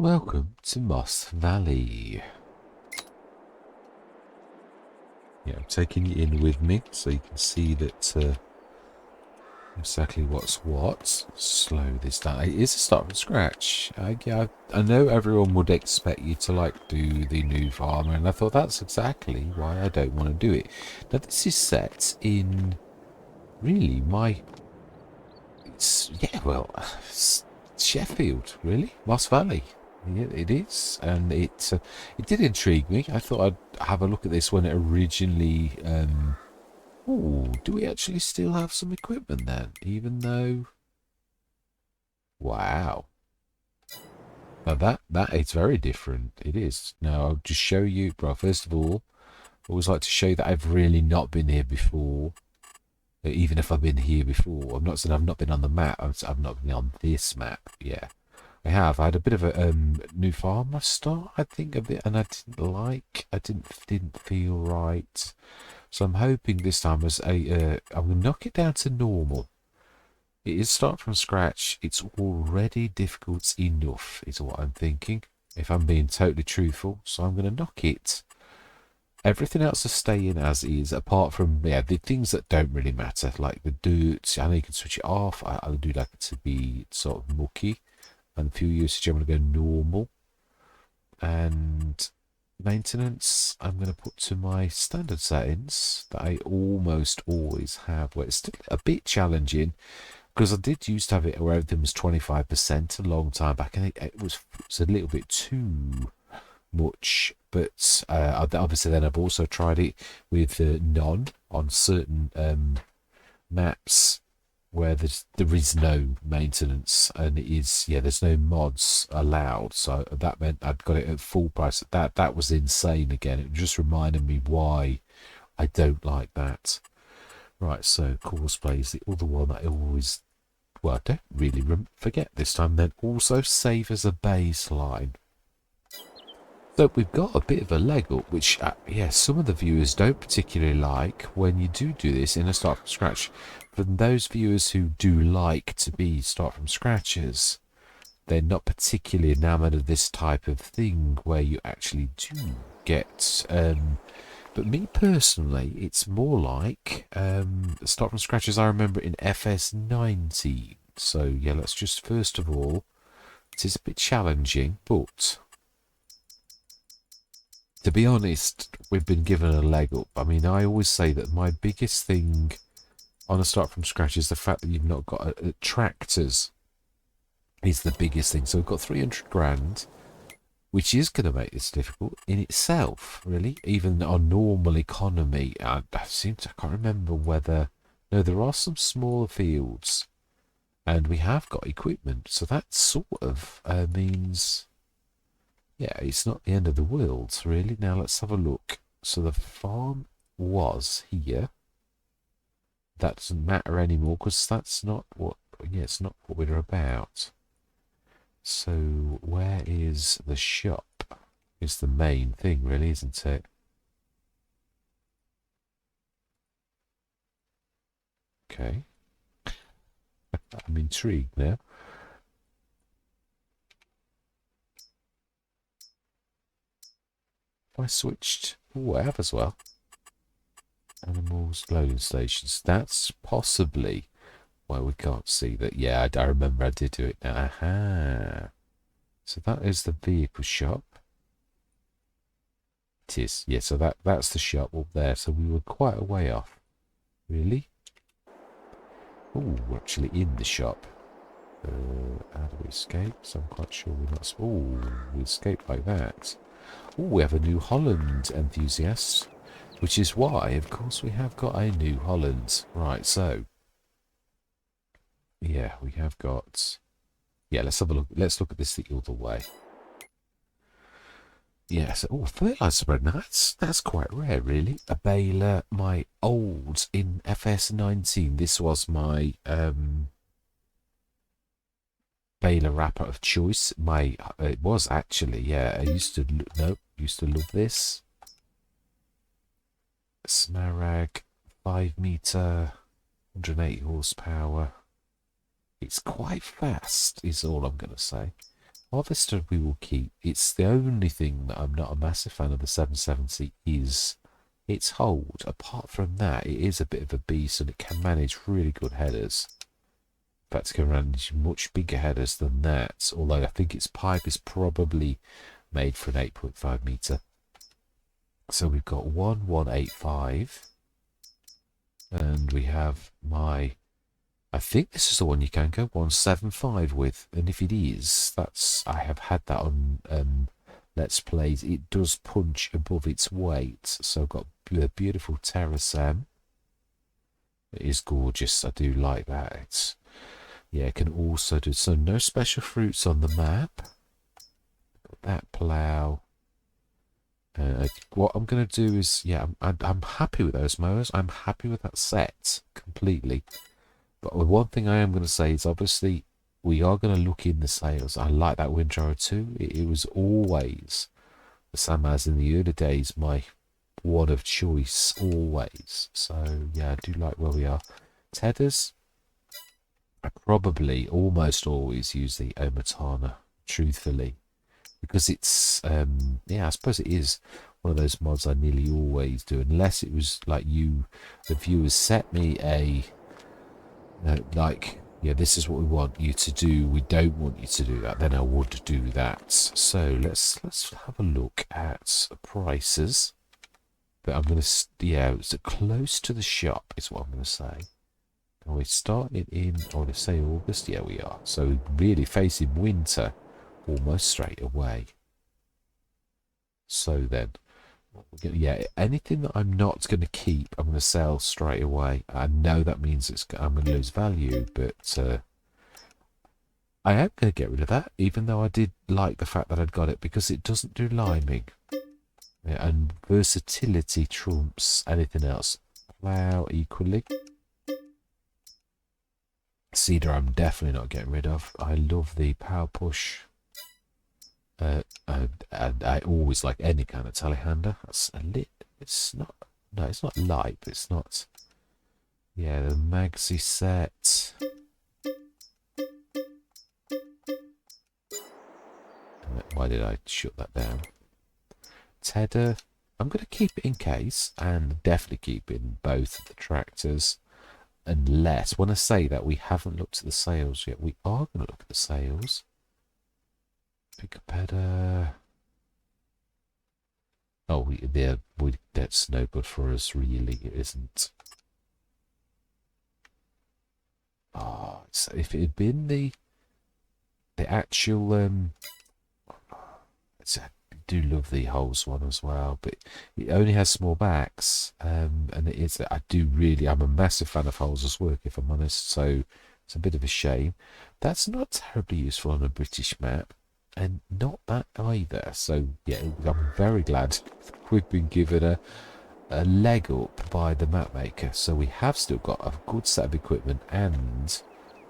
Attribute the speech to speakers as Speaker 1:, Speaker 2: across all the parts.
Speaker 1: Welcome to Moss Valley. Yeah, I'm taking you in with me so you can see that exactly what's what. Slow this down. It is a start from scratch. I know everyone would expect you to do the new farmer, and I thought that's exactly why I don't want to do it. Now this is set in really it's Sheffield, really, Moss Valley. Yeah, it is, and it did intrigue me. I thought I'd have a look at this when it originally. Oh, do we actually still have some equipment then? Even though, wow, now that is very different. It is. Now I'll just show you, bro. First of all, I always like to show you that I've really not been here before. Even if I've been here before, I'm not saying I've not been on the map. I've not been on this map. Yeah. I have. I had a bit of a new farmer start, I think, a bit, and I didn't feel right. So I'm hoping this time I'm gonna knock it down to normal. It is start from scratch. It's already difficult enough, is what I'm thinking. If I'm being totally truthful, so I'm gonna knock it. Everything else is staying as is, apart from the things that don't really matter, like the dirt. I know you can switch it off. I do like it to be sort of mucky. And fuel usage, I'm going to go normal. And maintenance, I'm going to put to my standard settings that I almost always have, where it's still a bit challenging because I did used to have it where everything was 25% a long time back, and it's a little bit too much. But obviously, then I've also tried it with none on certain maps where there is no maintenance, and there's no mods allowed, so that meant I'd got it at full price. That was insane. Again, it just reminded me why I don't like that. Right, so Courseplay is the other one that I always, well, I don't really forget this time. Then also save as a baseline. So we've got a bit of a leg up, which, some of the viewers don't particularly like when you do this in a start from scratch. For those viewers who do like to be start from scratchers, they're not particularly enamored of this type of thing where you actually do get. But me personally, it's more like start from scratch as I remember in FS19. So yeah, let's just first of all, it is a bit challenging, but to be honest, we've been given a leg up. I mean, I always say that my biggest thing on a start from scratch is the fact that you've not got tractors is the biggest thing. So we've got 300 grand, which is going to make this difficult in itself, really. Even on normal economy, I can't remember whether... No, there are some smaller fields, and we have got equipment. So that sort of means... Yeah, it's not the end of the world, really. Now let's have a look. So the farm was here. That doesn't matter anymore because that's not what... Yeah, it's not what we're about. So where is the shop? Is the main thing, really, isn't it? Okay. I'm intrigued now. I switched... Oh, I have as well. Animals, loading stations. That's possibly why we can't see that. Yeah, I remember I did do it now. Aha. So that is the vehicle shop. It is. Yeah, so that's the shop up there. So we were quite a way off. Really? Oh, we're actually in the shop. How do we escape? So I'm quite sure we're not... Oh, we escaped like that. Oh, we have a New Holland enthusiast, which is why, of course, we have got a New Holland. Right, so... Yeah, we have got... Yeah, let's have a look. Let's look at this the other way. Yeah, so... Oh, fertilizer spread. Now, that's quite rare, really. A baler, my old... In FS19, this was my... baler wrapper of choice. It was actually, yeah. I used to love this. Smarag, 5 meter, 180 horsepower. It's quite fast, is all I'm going to say. Harvester we will keep. It's the only thing that I'm not a massive fan of the 770 is its hold. Apart from that, it is a bit of a beast and it can manage really good headers. In fact, it can manage much bigger headers than that, although I think its pipe is probably made for an 8.5 metre. So we've got 1185, and we have my, I think this is the one you can go 175 with, and if it is, that's, I have had that on Let's Plays. It does punch above its weight, so I've got a beautiful Terrasam. It is gorgeous, I do like that. It's, yeah, it can also do, so no special fruits on the map. Got that plough. What I'm going to do is, yeah, I'm happy with those mowers. I'm happy with that set completely. But one thing I am going to say is, obviously, we are going to look in the sales. I like that Windrower too. It was always, the same as in the early days, my one of choice, always. So, yeah, I do like where we are. Tedders, I probably almost always use the Omatana, truthfully. Because it's, yeah, I suppose it is one of those mods I nearly always do. Unless it was like you, the viewers, set me a, like, yeah, this is what we want you to do. We don't want you to do that. Then I would do that. So let's have a look at prices. But I'm going to, yeah, it's close to the shop is what I'm going to say. And we're starting in, I want to say August. Yeah, we are. So really facing winter almost straight away. So then, yeah, anything that I'm not going to keep, I'm going to sell straight away. I know that means I'm going to lose value, but I am going to get rid of that, even though I did like the fact that I'd got it, because it doesn't do liming. Yeah, and versatility trumps anything else. Plough equally. Cedar I'm definitely not getting rid of. I love the power push. I always like any kind of telehandler. That's a lit. It's not. No, it's not light. But it's not. Yeah, the Magsy set. Why did I shut that down? Tedder. I'm going to keep it in case, and definitely keep it in both of the tractors. Unless, when I say that, we haven't looked at the sales yet. We are going to look at the sales. Pick a better. Oh, that's no good for us, really. It isn't. Oh, so if it had been the actual, I do love the Holes one as well, but it only has small backs, and it is. I'm a massive fan of Holes' work, if I'm honest. So it's a bit of a shame. That's not terribly useful on a British map. And not that either. So, yeah, I'm very glad we've been given a leg up by the map maker. So we have still got a good set of equipment and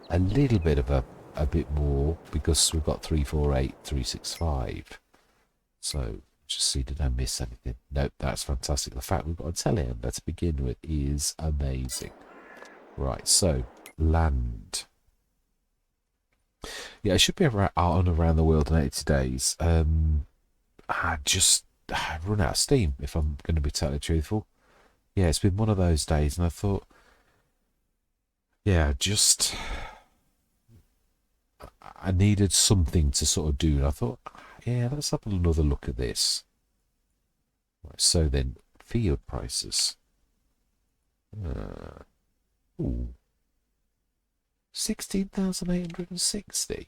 Speaker 1: a little bit of a bit more, because we've got 348, 365. So, just see, did I miss anything? Nope, that's fantastic. The fact we've got a telehandler to begin with is amazing. Right, so, land. Yeah, it should be out on Around the World in 80 days. I run out of steam, if I'm going to be totally truthful. Yeah, it's been one of those days, and I thought, yeah, I needed something to sort of do, and I thought, yeah, let's have another look at this. Right, so then, field prices. Ooh. 16,860.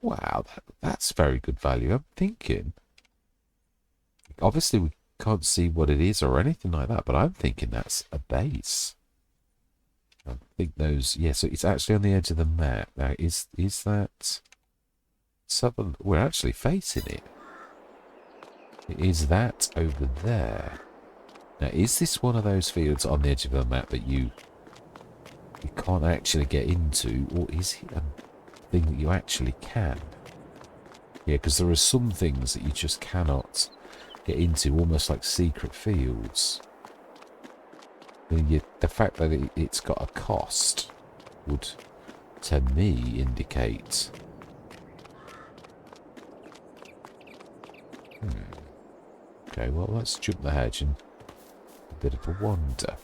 Speaker 1: Wow, that's very good value. I'm thinking, obviously we can't see what it is or anything like that, but I'm thinking that's a base. I think those, yeah, so it's actually on the edge of the map. Now, is that something? We're actually facing it. Is that over there? Now, is this one of those fields on the edge of the map that you can't actually get into, or is it a thing that you actually can? Yeah, because there are some things that you just cannot get into, almost like secret fields. The fact that it's got a cost would, to me, indicate... Okay, well, let's jump the hedge and a bit of a wander.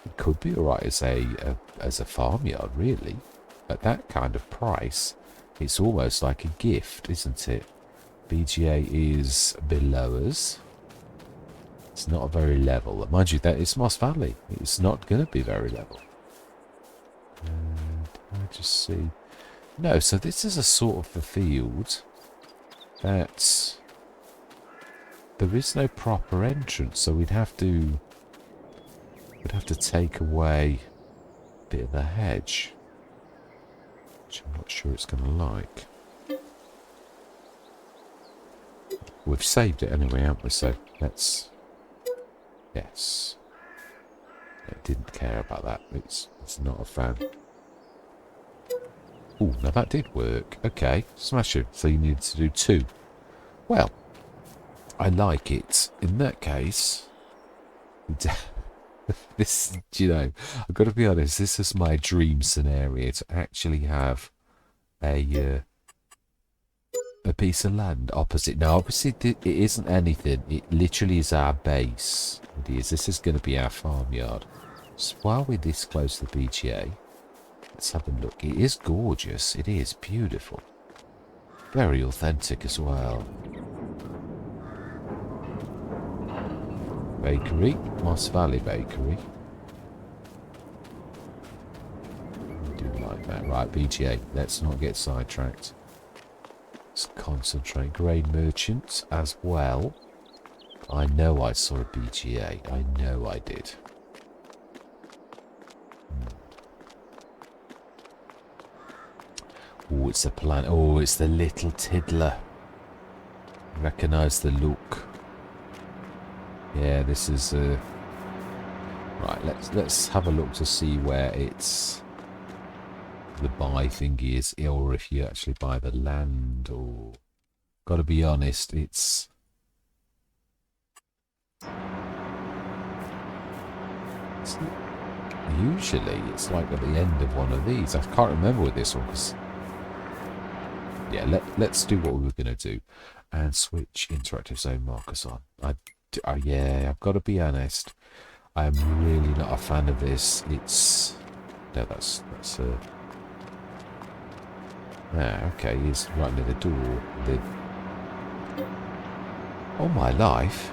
Speaker 1: It could be alright as a farmyard, really. At that kind of price, it's almost like a gift, isn't it? BGA is below us. It's not very level. Mind you, that it's Moss Valley. It's not going to be very level. And I just see... No, so this is a sort of a field that... There is no proper entrance, so we'd have to take away a bit of the hedge, which I'm not sure it's going to like. We've saved it anyway, haven't we? So let's... Yes. It didn't care about that. It's not a fan. Oh, now that did work. Okay, smash it. So you needed to do 2. Well, I like it. In that case, this, you know, I've got to be honest, this is my dream scenario, to actually have a piece of land opposite. Now, obviously, it isn't anything. It literally is our base. It is. This is going to be our farmyard. So while we're this close to the BGA, let's have a look. It is gorgeous. It is beautiful. Very authentic as well. Bakery, Moss Valley Bakery. I do like that. Right, BGA. Let's not get sidetracked. Let's concentrate. Grain merchants as well. I know I saw a BGA. I know I did. Oh, it's a plant. Oh, it's the little tiddler. Recognise the look. Yeah, this is right. Let's have a look to see where it's the buy thing is, or if you actually buy the land. Or got to be honest, it's usually it's like at the end of one of these. I can't remember with this one because yeah. Let's do what we were gonna do and switch interactive zone markers on. Yeah, I've got to be honest. I'm really not a fan of this. It's no, that's okay. He's right near the door. Oh my life!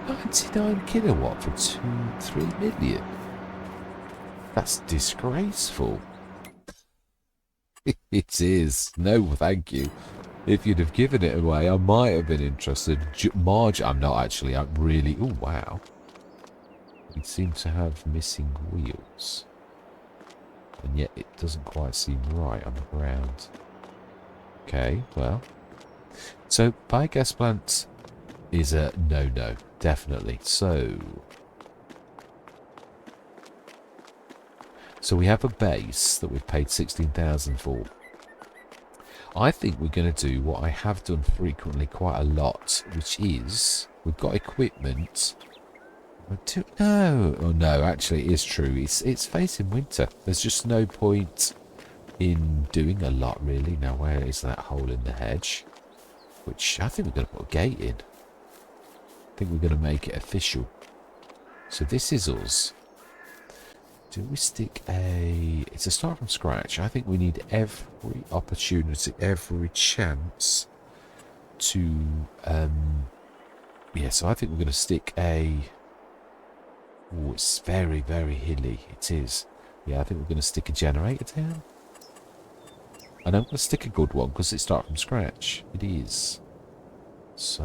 Speaker 1: 99 kilowatt for 3 million. That's disgraceful. It is. No, thank you. If you'd have given it away, I might have been interested. I'm not actually. I'm really... Oh, wow. It seems to have missing wheels. And yet it doesn't quite seem right on the ground. Okay, well. So, biogas plant is a no-no. Definitely. So we have a base that we've paid 16,000 for. I think we're going to do what I have done frequently quite a lot, which is we've got equipment. No, actually, it is true. It's facing winter. There's just no point in doing a lot, really. Now, where is that hole in the hedge? Which I think we're going to put a gate in. I think we're going to make it official. So this is us. Do we stick it's a start from scratch. I think we need every opportunity, every chance to, yeah, so I think we're going to stick oh, it's very, very hilly. It is. Yeah, I think we're going to stick a generator down. And I'm going to stick a good one because it starts from scratch. It is. So...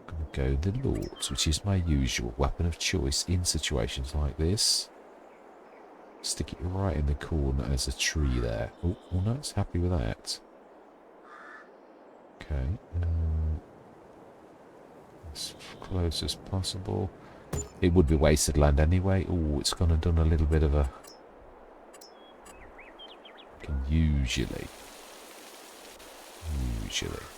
Speaker 1: I'm going to go the Lords, which is my usual weapon of choice in situations like this. Stick it right in the corner as a tree there. Oh, no, it's happy with that. Okay. As close as possible. It would be wasted land anyway. Oh, it's gone and done a little bit of a... I can usually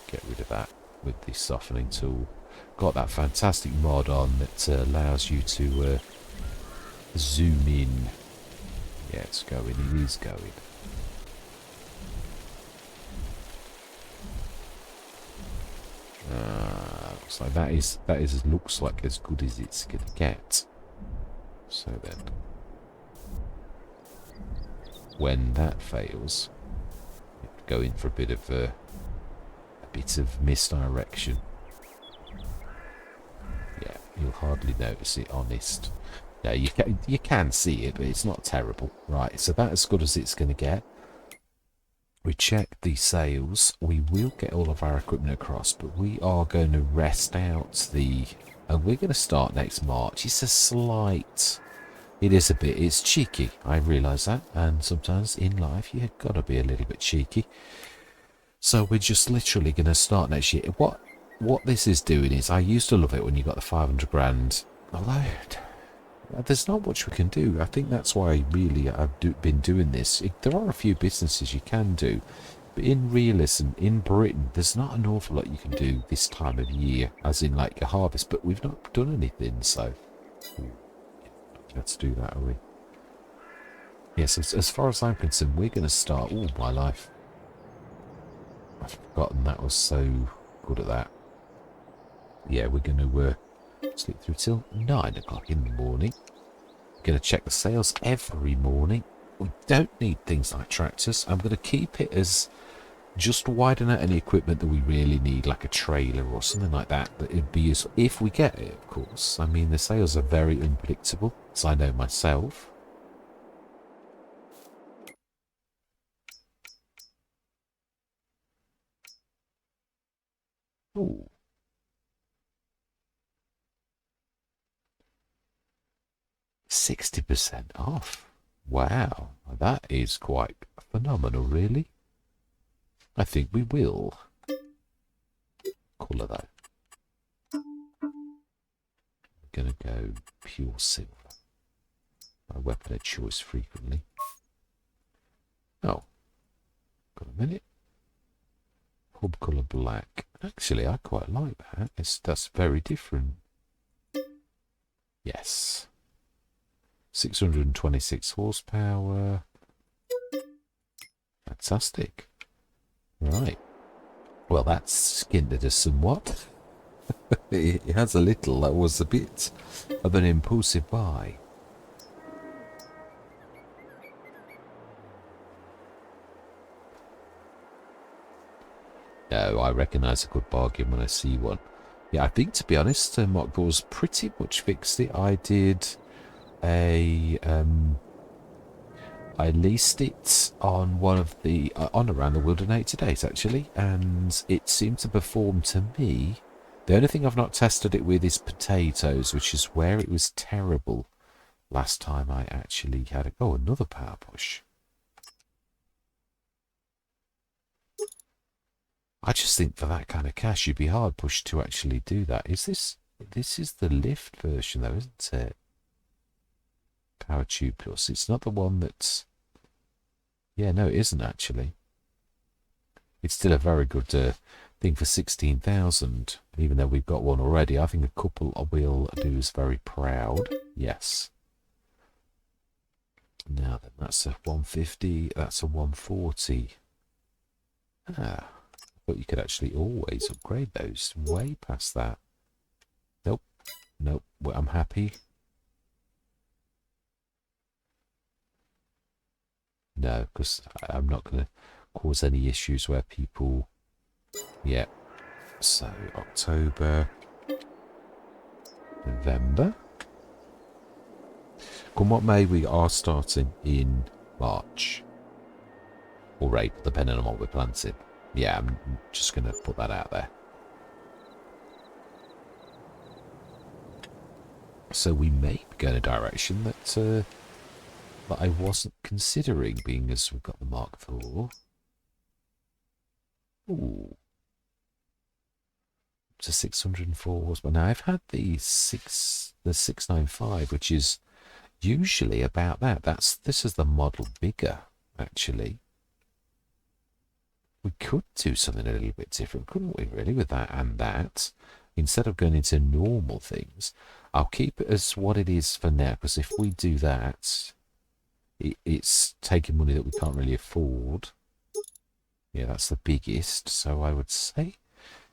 Speaker 1: get rid of that with the softening tool. got that fantastic mod on that allows you to zoom in. Yeah, it's going. It is going. So that looks like as good as it's gonna get. So then, when that fails, you have to go in for a bit of misdirection. Yeah, you'll hardly notice it. Honest. Yeah, you can see it, but it's not terrible. Right, so that's as good as it's gonna get. We check the sales. We will get all of our equipment across, but we are going to rest out and we're going to start next March. It's a slight... It is a bit... It's cheeky. I realise that. And sometimes in life, you've got to be a little bit cheeky. So we're just literally going to start next year. What this is doing is... I used to love it when you got the 500 grand. Although... There's not much we can do. I think that's why really I've been doing this. There are a few businesses you can do, but in realism, in Britain, there's not an awful lot you can do this time of year, as in like a harvest, but we've not done anything, so let's do that, are we? Yes, as far as I'm concerned, we're going to start... Oh, my life. I've forgotten that was so good at that. Yeah, we're going to... sleep through till 9 o'clock in the morning. Going to check the sales every morning. We don't need things like tractors. I'm going to keep it as just widen out any equipment that we really need, like a trailer or something like that, that it'd be useful if we get it, of course. I mean, the sales are very unpredictable, as I know myself. Ooh. 60% off. Wow, that is quite phenomenal, really. I think we will. Colour though. I'm gonna go pure silver. My weapon of choice frequently. Oh, got a minute. Hub colour black. Actually, I quite like that. That's very different. Yes. 626 horsepower. Fantastic. Right. Well, that's skinned it us somewhat. It has a little. That was a bit of an impulsive buy. No, I recognise a good bargain when I see one. Yeah, I think, to be honest, Mark Ball's pretty much fixed it. I did I leased it on one of the on around the Wildernate days actually, and it seemed to perform to me. The only thing I've not tested it with is potatoes, which is where it was terrible last time I actually had it. Oh, another power push. I just think for that kind of cash, you'd be hard pushed to actually do that. Is this is the lift version though, isn't it? Power Tube Plus. It's not the one that's... Yeah, no, it isn't actually. It's still a very good thing for 16,000, even though we've got one already. I think a couple will do us very proud. Yes. Now then, that's a 150. That's a 140. Ah, I thought you could actually always upgrade those way past that. Nope. Nope. Well, I'm happy. No, because I'm not going to cause any issues where people... Yeah. So, October, November. Come what may, we are starting in March. Or April, depending on what we're planting. Yeah, I'm just going to put that out there. So we may go in a direction that I wasn't considering, being as we've got the Mark IV. Ooh. To 604 horsepower. Now I've had the 695, which is usually about that. This is the model bigger, actually. We could do something a little bit different, couldn't we, really, with that and that? instead of going into normal things, I'll keep it as what it is for now, because if we do that, it's taking money that we can't really afford. Yeah, that's the biggest. So I would say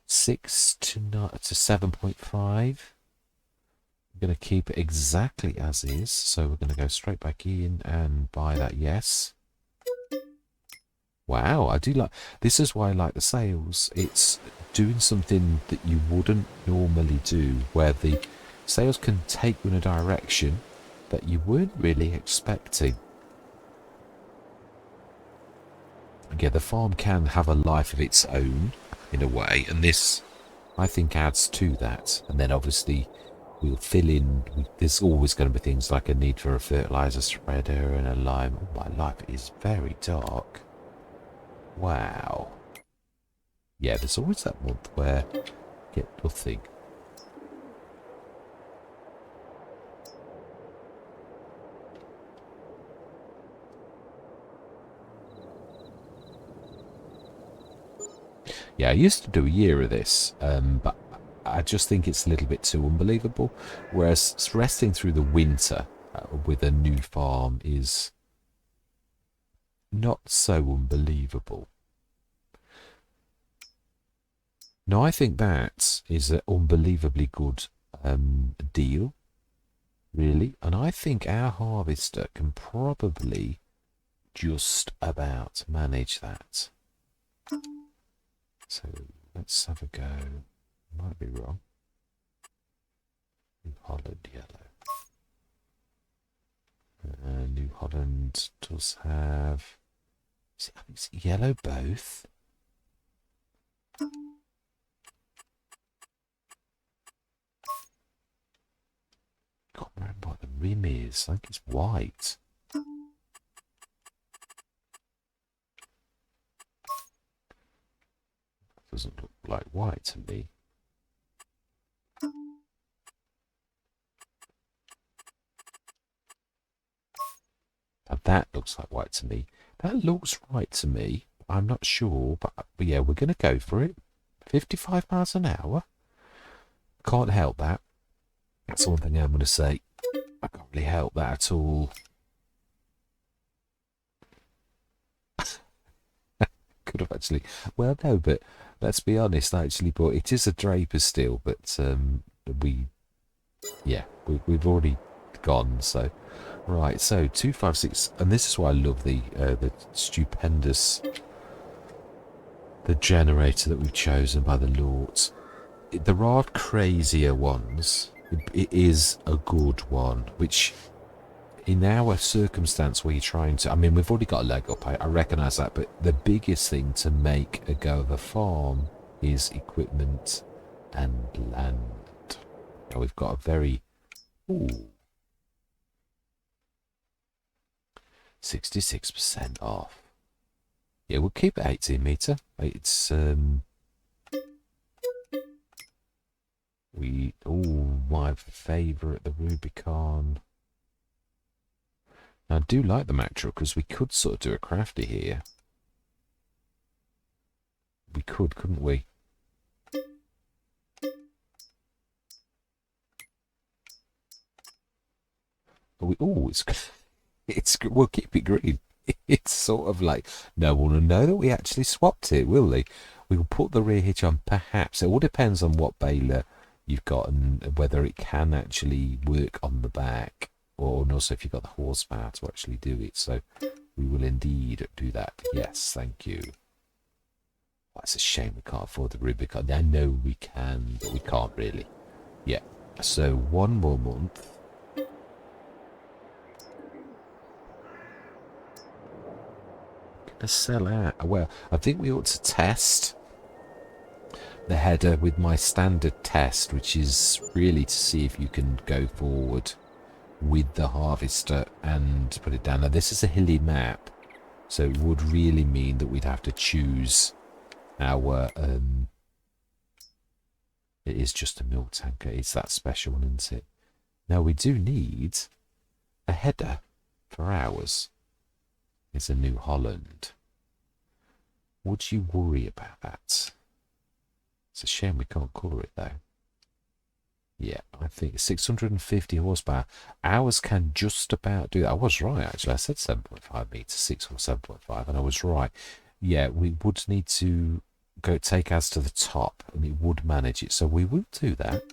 Speaker 1: 6 to 7.5. I'm going to keep it exactly as is. So we're going to go straight back in and buy that. Yes. Wow, I do like, this is why I like the sales. It's doing something that you wouldn't normally do, where the sales can take you in a direction that you weren't really expecting. Yeah, the farm can have a life of its own in a way, and this, I think, adds to that. And then obviously we'll fill in, there's always going to be things like a need for a fertilizer spreader and a lime. Oh, my life is very dark. Wow. Yeah, there's always that month where you get nothing. Yeah, I used to do a year of this, but I just think it's a little bit too unbelievable. Whereas resting through the winter with a new farm is not so unbelievable. Now, I think that is an unbelievably good deal, really. And I think our harvester can probably just about manage that. So let's have a go. Might be wrong. New Holland yellow. New Holland does have... Is it yellow both? Can't remember what the rim is. I think it's white. Doesn't look like white to me. Now that looks like white to me. That looks right to me. I'm not sure, but yeah, we're going to go for it. 55 miles an hour. Can't help that. That's one thing I'm going to say. I can't really help that at all. Could have actually... Well, no, but let's be honest, actually, but it is a Draper still, but we've already gone, so... Right, so 256, and this is why I love the stupendous... the generator that we've chosen by the Lords. There are crazier ones. It is a good one, which in our circumstance where you're trying to... I mean, we've already got a leg up, I recognise that, but the biggest thing to make a go of a farm is equipment and land. Now we've got a very... Ooh. 66% off. Yeah, we'll keep it 18 metre. It's... my favourite, the Rubicon. Now, I do like the Mack truck, because we could sort of do a crafty here. We could, couldn't we? We'll keep it green. It's sort of like, no one will know that we actually swapped it, will they? We'll put the rear hitch on, perhaps. It all depends on what baler you've got and whether it can actually work on the back, or also if you've got the horsepower to actually do it. So we will indeed do that. Yes, thank you. Oh, it's a shame we can't afford the Rubicon. I know we can, but we can't really. Yeah, so one more month. Gonna sell out. Well, I think we ought to test the header with my standard test, which is really to see if you can go forward with the harvester and put it down. Now this is a hilly map, so it would really mean that we'd have to choose our it is just a milk tanker. It's that special one, isn't it? Now we do need a header for ours. It's a New Holland. Would you worry about that? It's a shame we can't colour it though. Yeah, I think 650 horsepower. Ours can just about do that. I was right, actually. I said 7.5 meters, 6 or 7.5, and I was right. Yeah, we would need to go take ours to the top, and it would manage it. So we will do that.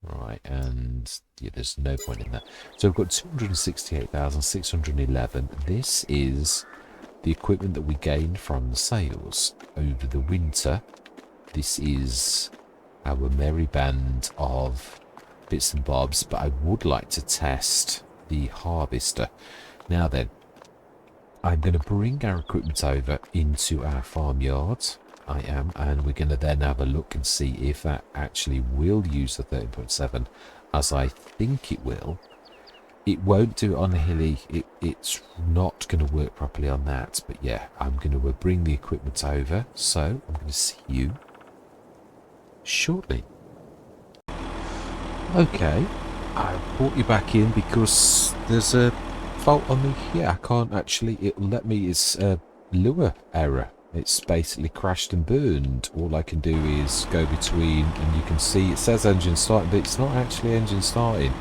Speaker 1: Right, and yeah, there's no point in that. So we've got 268,611. This is the equipment that we gained from the sales over the winter. This is our merry band of bits and bobs, but I would like to test the harvester. Now then, I'm going to bring our equipment over into our farmyard. I am, and we're going to then have a look and see if that actually will use the 13.7, as I think it will. It won't do it on a hilly. It's not going to work properly on that, but yeah, I'm going to bring the equipment over, so I'm going to see you shortly. Okay, I brought you back in because there's a fault on the... Yeah, I can't actually... It'll let me... It's a lure error. It's basically crashed and burned. All I can do is go between, and you can see it says engine starting, but it's not actually engine starting.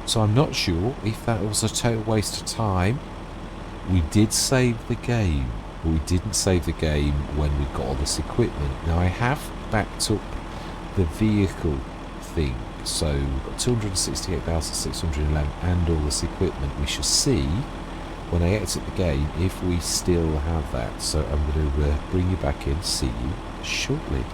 Speaker 1: So I'm not sure if that was a total waste of time. We did save the game, but we didn't save the game when we got all this equipment. Now I have backed up the vehicle thing, so we've got 268,611 and all this equipment. We shall see when I exit the game if we still have that. So I'm going to bring you back in, see you shortly.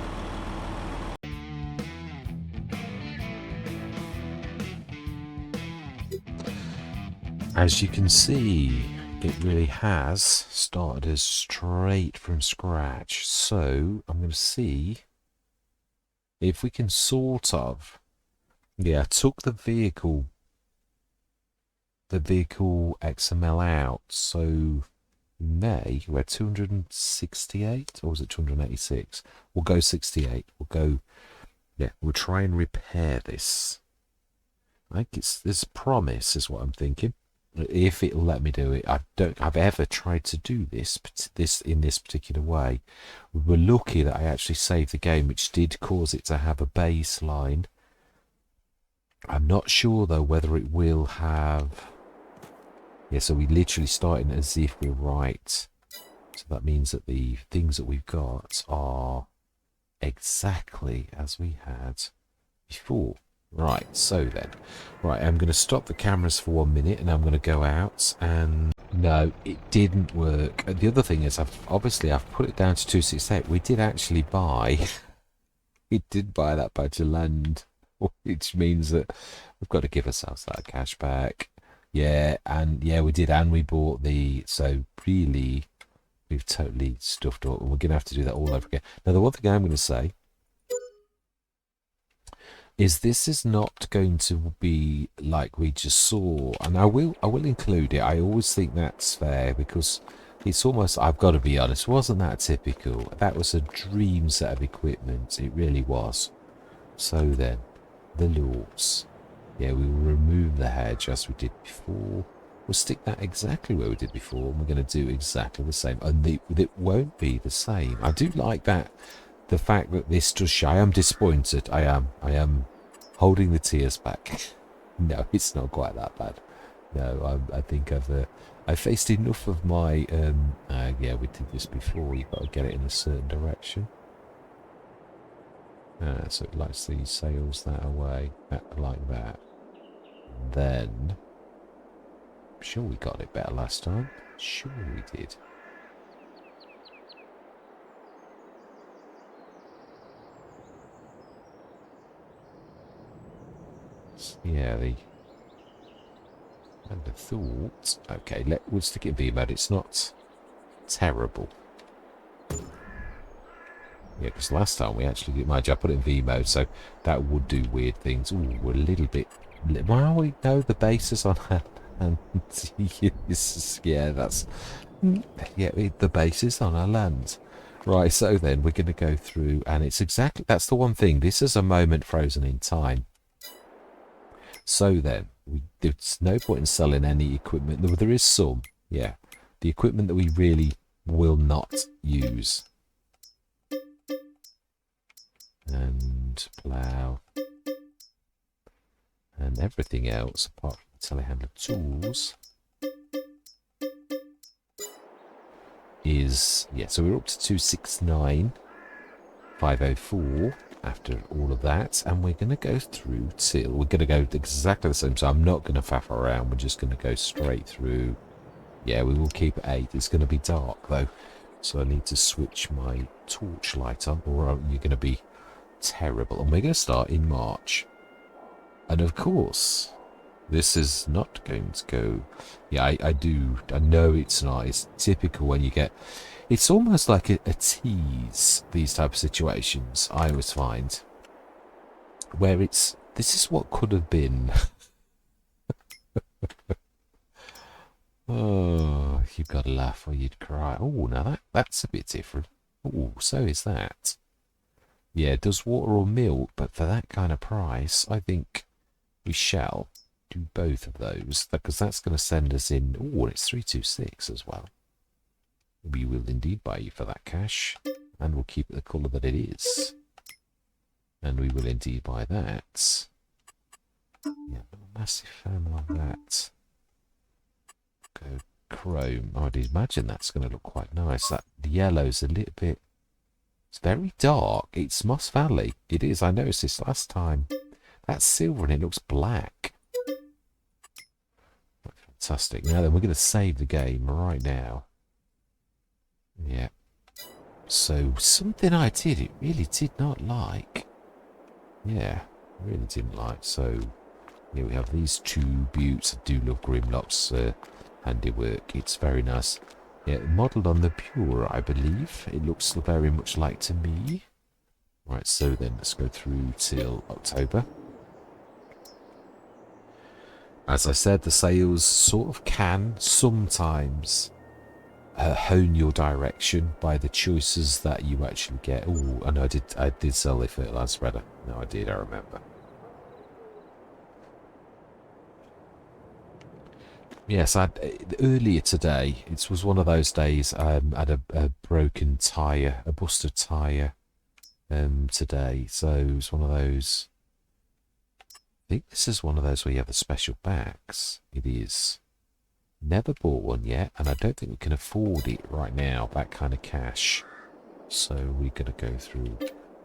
Speaker 1: As you can see, it really has started us straight from scratch. So I'm going to see if we can sort of... Yeah, I took the vehicle XML out, so May, we're 268, or was it 286? We'll go 68. We'll go, yeah, we'll try and repair this. I think there's a promise, is what I'm thinking. If it'll let me do it. I've ever tried to do this in this particular way. We were lucky that I actually saved the game, which did cause it to have a baseline. I'm not sure though whether it will have... Yeah, so we literally started as if we're right. So that means that the things that we've got are exactly as we had before. Right, so then. Right, I'm going to stop the cameras for 1 minute and I'm going to go out and... No, it didn't work. The other thing is, I've put it down to 268. We did actually buy... We did buy that patch of land, which means that we've got to give ourselves that cash back. Yeah, and yeah, we did, and we bought the... So really, we've totally stuffed up, and we're going to have to do that all over again. Now, the one thing I'm going to say is this is not going to be like we just saw, and I will include it. I always think that's fair because it's almost, I've got to be honest, wasn't that typical? That was a dream set of equipment. It really was. So then, the laws. Yeah, we will remove the hedge as we did before. We'll stick that exactly where we did before, and we're going to do exactly the same. And it won't be the same. I do like that. The fact that this does show. I am disappointed. I am holding the tears back. No, it's not quite that bad. No, I think I've faced enough of my... yeah, we did this before. You've got to get it in a certain direction. So it likes the sails that away, like that. Then... I'm sure we got it better last time. Sure we did. Yeah, the... And the thought... Okay, we'll stick it in V mode. It's not terrible. Yeah, because last time we actually did my job. I put it in V mode, so that would do weird things. Ooh, we're a little bit... Well, we know the basis on that. And yeah, that's... Yeah, the basis on our land. Right, so then we're going to go through, and it's exactly... That's the one thing. This is a moment frozen in time. So then, there's no point in selling any equipment. There is some, yeah. The equipment that we really will not use. And and plough. And everything else, apart from the telehandler tools, is, yeah, so we're up to 269,504 after all of that. And we're going to go through till, we're going to go exactly the same. So I'm not going to faff around. We're just going to go straight through. Yeah, we will keep it 8. It's going to be dark though. So I need to switch my torchlight on, or you're going to be terrible. And we're going to start in March. And of course, this is not going to go... Yeah, I know it's not. It's typical when you get... It's almost like a tease, these type of situations, I always find. Where it's... This is what could have been. Oh, you've got to laugh or you'd cry. Oh, now that's a bit different. Oh, so is that. Yeah, it does water or milk, but for that kind of price, I think we shall do both of those, because that's going to send us in... Oh, and it's 326 as well. We will indeed buy you for that cash, and we'll keep it the colour that it is. And we will indeed buy that. Yeah, I'm a massive fan of that. Go chrome. I'd imagine that's going to look quite nice. That yellow's a little bit... It's very dark. It's Moss Valley. It is. I noticed this last time. That's silver and it looks black. Fantastic. Now then, we're going to save the game right now. Yeah. So, something I did, it really did not like. Yeah, really didn't like. So, here we have these two buttes. I do love Grimlock's handiwork. It's very nice. Yeah, modelled on the Pure, I believe. It looks very much like to me. Right, so then let's go through till October. As I said, the sales sort of can sometimes hone your direction by the choices that you actually get. Oh, and I did sell the fertilizer spreader. No, I did, I remember. Yes, earlier today, it was one of those days, I had a broken tyre, a busted tyre today. So it was one of those... I think this is one of those where you have the special backs. It is. Never bought one yet, and I don't think we can afford it right now, that kind of cash. So we're going to go through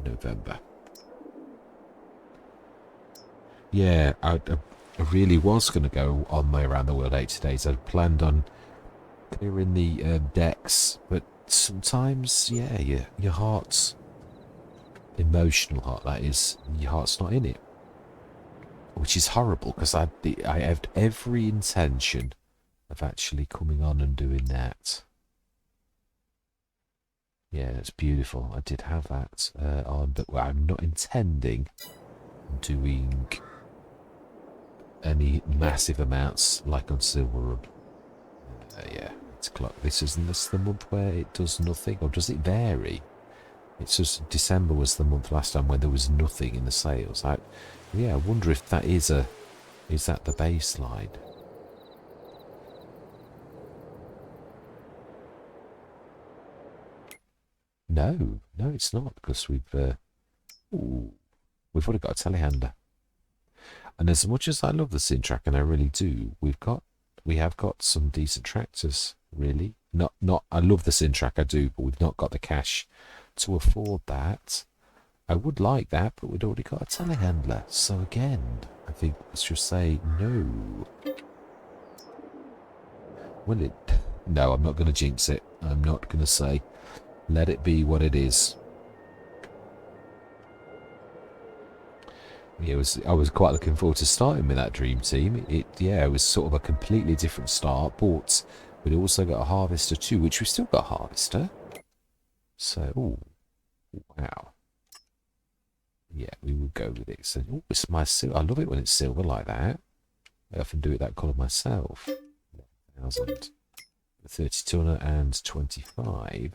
Speaker 1: November. Yeah, I really was going to go on my Around the World 80 Days. I'd planned on clearing the decks, but sometimes, yeah, your heart's... Emotional heart, that is. Your heart's not in it. Which is horrible, because I have every intention of actually coming on and doing that. Yeah, it's beautiful. I did have that on, but I'm not intending doing any massive amounts like on Silver Run. Yeah, it's clock. Isn't this the month where it does nothing, or does it vary? It's just December was the month last time when there was nothing in the sales. Yeah, I wonder if that is that the baseline? No, it's not, because we've already got a telehandler. And as much as I love the Sintrack, and I really do, we have got some decent tractors, really. Not I love the Sintrack, I do, but we've not got the cash to afford that. I would like that, but we'd already got a telehandler. So again, I think let's just say no. Will it? No, I'm not going to jinx it. I'm not going to say. Let it be what it is. Yeah, I was quite looking forward to starting with that dream team. It was sort of a completely different start, but we'd also got a Harvester too, which we've still got a Harvester. So, ooh, wow. Yeah, we will go with it. So, oh, it's my silver. I love it when it's silver like that. I often do it that colour myself. 1,000. 3225.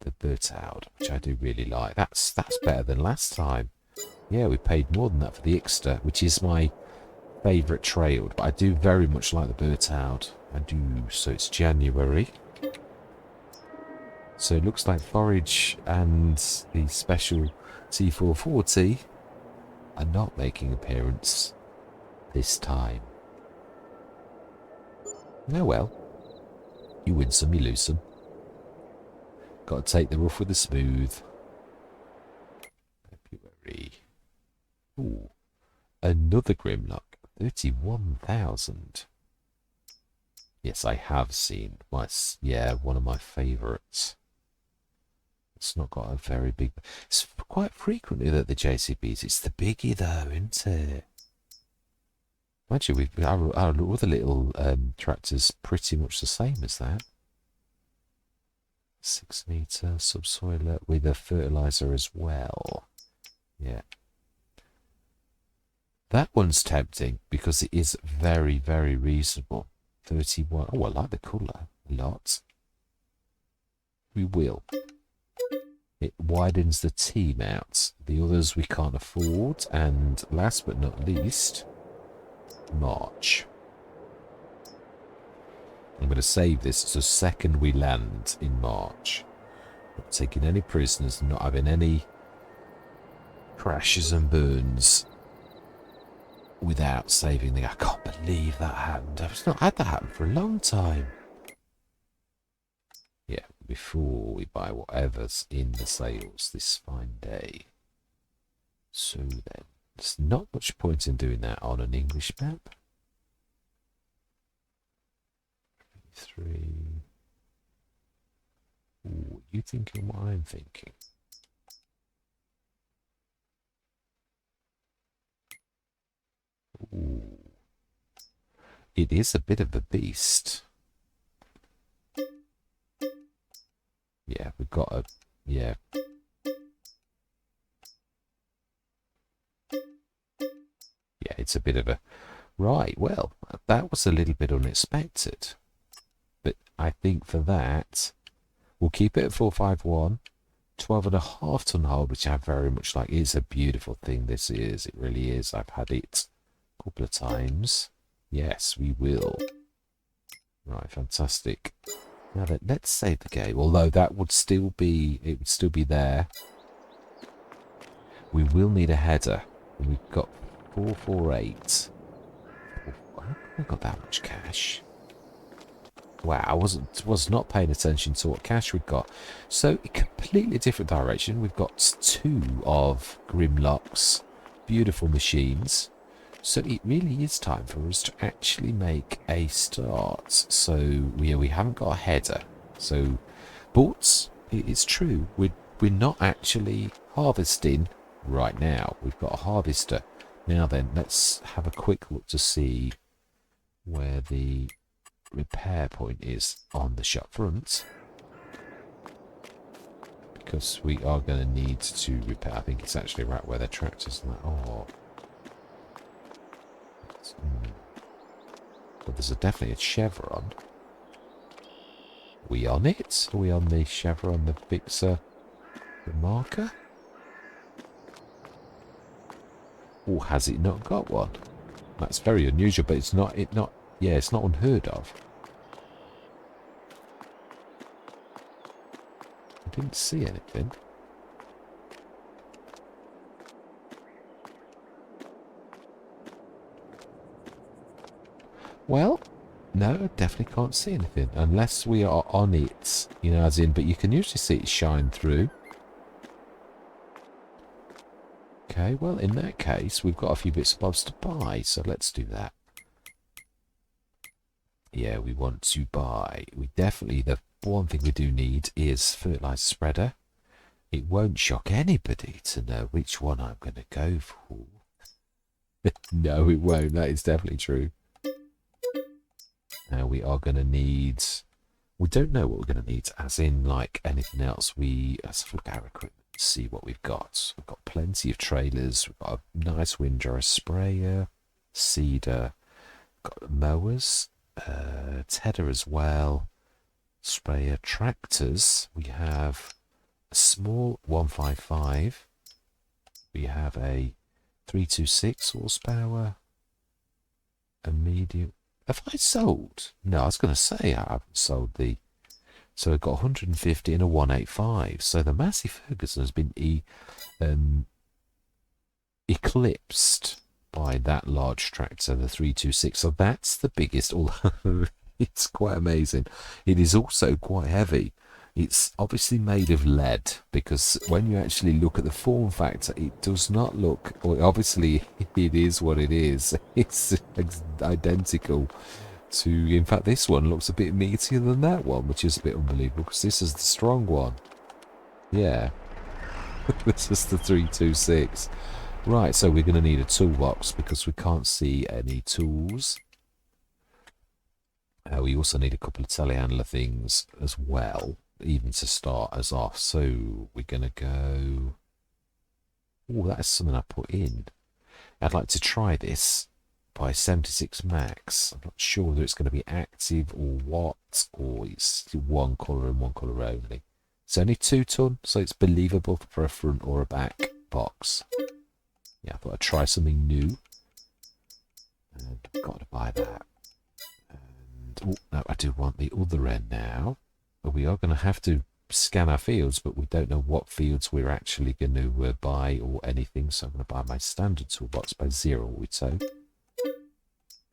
Speaker 1: The Berthoud, which I do really like. That's better than last time. Yeah, we paid more than that for the Ixter, which is my favourite trail. But I do very much like the Berthoud. I do. So it's January. So it looks like forage and the special T440 are not making an appearance this time. Oh well. You win some, you lose some. Got to take the rough with the smooth. February. Ooh. Another Grimlock. 31,000. Yes, I have seen. One of my favourites. It's not got a very big... It's quite frequently that the JCBs... It's the biggie though, isn't it? Actually, our other little tractor's pretty much the same as that. 6 metre subsoiler with a fertiliser as well. Yeah. That one's tempting because it is very, very reasonable. 31. Oh, I like the colour a lot. We will. It widens the team out. The others we can't afford. And last but not least, March. I'm going to save this as the second we land in March. Not taking any prisoners, not having any crashes and burns without saving the... I can't believe that happened. I've not had that happen for a long time. Yeah, before we buy whatever's in the sales this fine day. So then, there's not much point in doing that on an English map. 3. Ooh, you thinking what I'm thinking? Ooh. It is a bit of a beast. Yeah, we've got a... Yeah. Yeah, it's a bit of a... Right, well, that was a little bit unexpected. But I think for that, we'll keep it at 451. 12.5 ton hold, which I very much like. It's a beautiful thing, this is. It really is. I've had it a couple of times. Yes, we will. Right, fantastic. Now then, let's save the game. Although that would still be... It would still be there. We will need a header. And we've got 448. How come I got that much cash? Wow, I was not paying attention to what cash we've got. So, a completely different direction. We've got 2 of Grimlocks. Beautiful machines. So, it really is time for us to actually make a start. So, we haven't got a header. So, but it's true. We're not actually harvesting right now. We've got a harvester. Now then, let's have a quick look to see where the repair point is on the shop front, because we are going to need to repair. I think it's actually right where the tractors are. Oh, but there's definitely a chevron. Are we on it? Are we on the chevron, the fixer, the marker? Oh, has it not got one? That's very unusual, but it's not. Yeah, it's not unheard of. I didn't see anything. Well, no, I definitely can't see anything. Unless we are on it, you know, as in, but you can usually see it shine through. Okay, well, in that case, we've got a few bits and bobs to buy, so let's do that. Yeah, we want to buy. We definitely, the one thing we do need is fertilizer spreader. It won't shock anybody to know which one I'm going to go for. No, it won't. That is definitely true. Now we are going to need... We don't know what we're going to need, as in, like, anything else. Let's have a look at our equipment, see what we've got. We've got plenty of trailers. We've got a nice windrower sprayer, seeder, got mowers, tedder as well, sprayer, tractors. We have a small 155. We have a 326 horsepower, a medium. Have I sold? No, I was going to say I haven't sold the So we've got 150 and a 185. So the Massey Ferguson has been eclipsed by that large tractor, the 326. So that's the biggest, although it's quite amazing. It is also quite heavy. It's obviously made of lead, because when you actually look at the form factor, it does not look, well, obviously it is what it is. It's identical to, in fact, this one looks a bit meatier than that one, which is a bit unbelievable, because this is the strong one. Yeah. This is the 326. Right, so we're going to need a toolbox because we can't see any tools. We also need a couple of telehandler things as well, even to start us off. So we're going to go... Oh, that is something I put in. I'd like to try this by 76 max. I'm not sure whether it's going to be active or what, or it's one colour and one colour only. It's only 2 ton, so it's believable for a front or a back box. Yeah, I thought I'd try something new. And I've got to buy that. And, oh, no, I do want the other end now. But we are going to have to scan our fields, but we don't know what fields we're actually going to buy or anything. So I'm going to buy my standard toolbox by 0 Auto.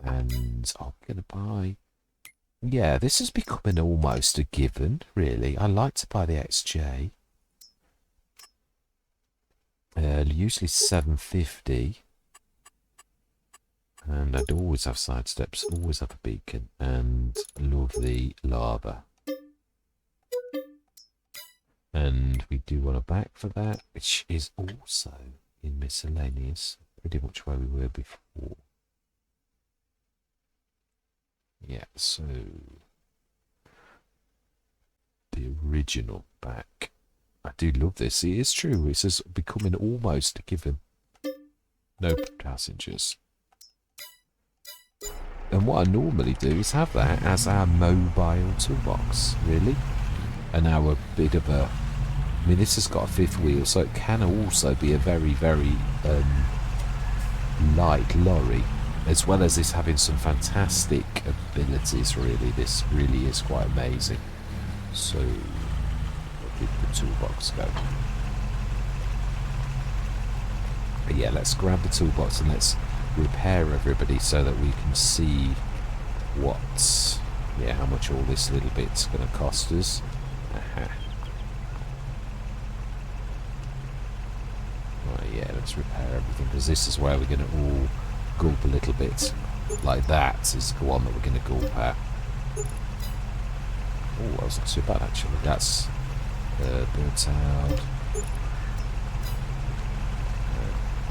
Speaker 1: And I'm going to buy... Yeah, this is becoming almost a given, really. I like to buy the XJ. Usually 750, and I'd always have side steps, always have a beacon, and love the lava. And we do want a back for that, which is also in miscellaneous, pretty much where we were before. Yeah, so the original back. I do love this. It is true. It's just becoming almost a given. No passengers. And what I normally do is have that as our mobile toolbox, really. And our bit of a... I mean, this has got a 5th wheel, so it can also be a very, very light lorry. As well as this having some fantastic abilities, really. This really is quite amazing. So... the toolbox go. But yeah, let's grab the toolbox and let's repair everybody so that we can see how much all this little bit's going to cost us. Right, yeah, let's repair everything, because this is where we're going to all gulp a little bit. Like that is the one that we're going to gulp at. Oh, that wasn't too bad actually. That's burnt out.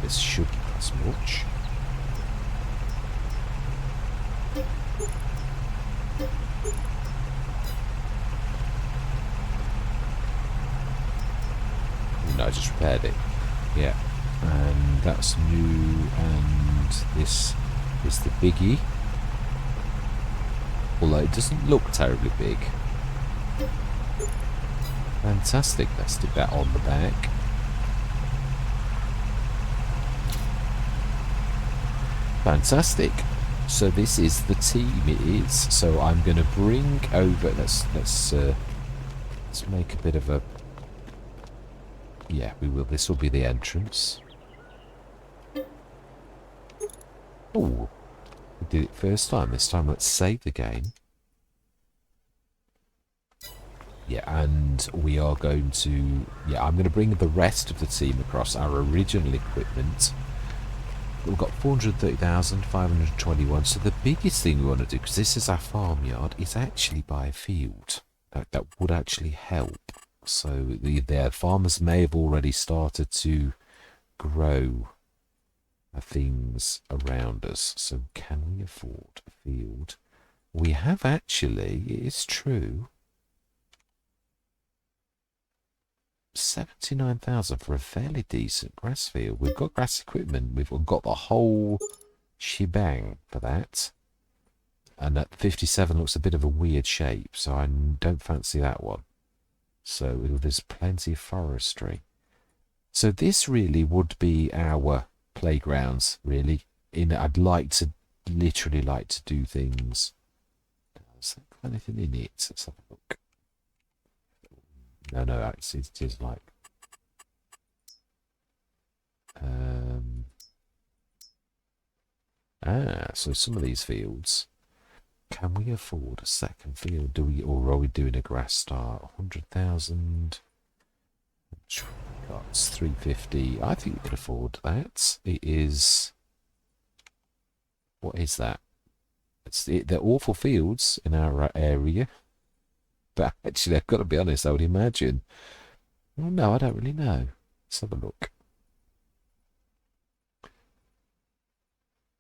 Speaker 1: This shouldn't cost much. No, I just repaired it. Yeah, and that's new, and this is the biggie. Although it doesn't look terribly big. Fantastic, let's stick that on the back. Fantastic. So this is the team, it is. So I'm going to bring over, let's make a bit of a, yeah, we will, this will be the entrance. Oh, we did it first time. This time let's save the game. Yeah, and we are going to... Yeah, I'm going to bring the rest of the team across our original equipment. We've got 430,521. So the biggest thing we want to do, because this is our farmyard, is actually buy a field. That would actually help. So the farmers may have already started to grow things around us. So can we afford a field? We have actually, it is true... 79,000 for a fairly decent grass field. We've got grass equipment. We've got the whole shebang for that. And that 57 looks a bit of a weird shape, so I don't fancy that one. So there's plenty of forestry. So this really would be our playgrounds, really. I'd literally like to do things. Does that have anything in it? Let's have a look. No, actually, it is like... so some of these fields... Can we afford a second field? Or are we doing a grass start? 100,000... Got 350. I think we could afford that. It is... What is that? They're awful fields in our area. But actually, I've got to be honest, I would imagine... Well, no, I don't really know. Let's have a look.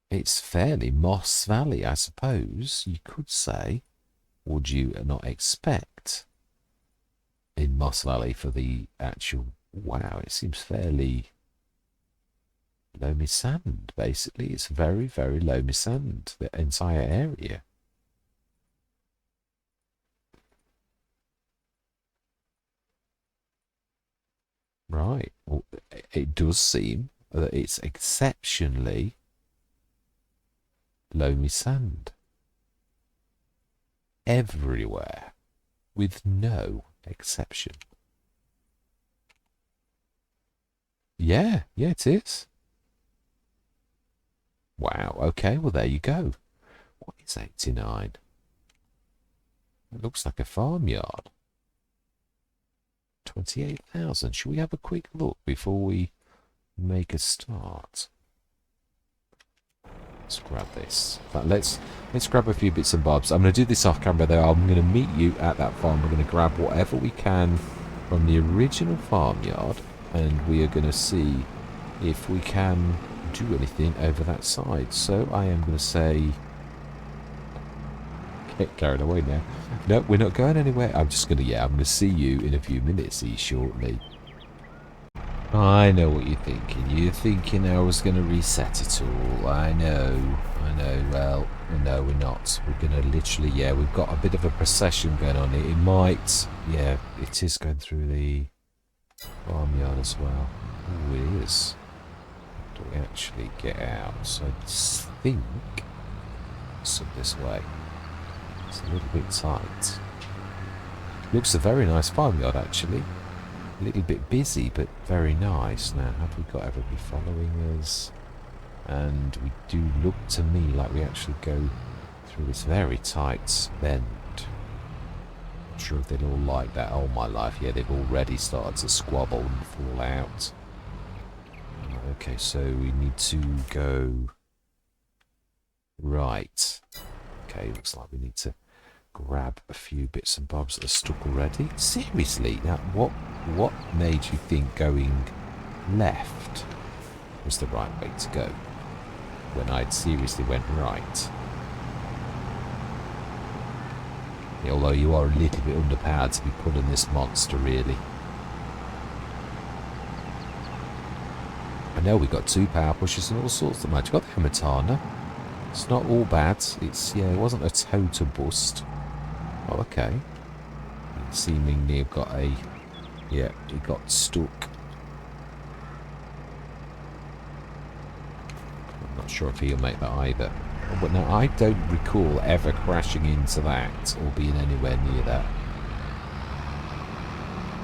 Speaker 1: It's fairly Moss Valley, I suppose. You could say. Would you not expect in Moss Valley for the actual... Wow, it seems fairly loamy sand, basically. It's very, very loamy sand, the entire area. Right. Well, it does seem that it's exceptionally loamy sand. Everywhere. With no exception. Yeah, it is. Wow, okay, well there you go. What is 89? It looks like a farmyard. 28,000. Should we have a quick look before we make a start? Let's grab this. Let's grab a few bits and bobs. I'm going to do this off camera though. I'm going to meet you at that farm. We're going to grab whatever we can from the original farmyard, and we are going to see if we can do anything over that side. So I am going to say... Get carried away now. No, we're not going anywhere. I'm just going to... I'm going to see you in a few minutes, see you shortly. I know what you're thinking. You're thinking I was going to reset it all. I know. Well, no, we're not. We're going to literally... Yeah, we've got a bit of a procession going on. It might... Yeah, it is going through the farmyard as well. Oh, it is. How do we actually get out? So I think... It's up this way. It's a little bit tight. Looks a very nice farmyard, actually. A little bit busy, but very nice. Now, have we got everybody following us? And we do look to me like we actually go through this very tight bend. Not sure if they'll all like that. All my life, yeah, they've already started to squabble and fall out. Okay, so we need to go... Right. Okay, looks like we need to grab a few bits and bobs that are stuck already. Seriously, now what made you think going left was the right way to go when I seriously went right? Yeah, although you are a little bit underpowered to be pulling this monster, really. I know we got 2 power pushes and all sorts of magic. Got the Hamatana. It's not all bad. It's, yeah, it wasn't a total bust. Oh, okay. Seemingly got a... Yeah, it got stuck. I'm not sure if he'll make that either. But no, I don't recall ever crashing into that or being anywhere near that.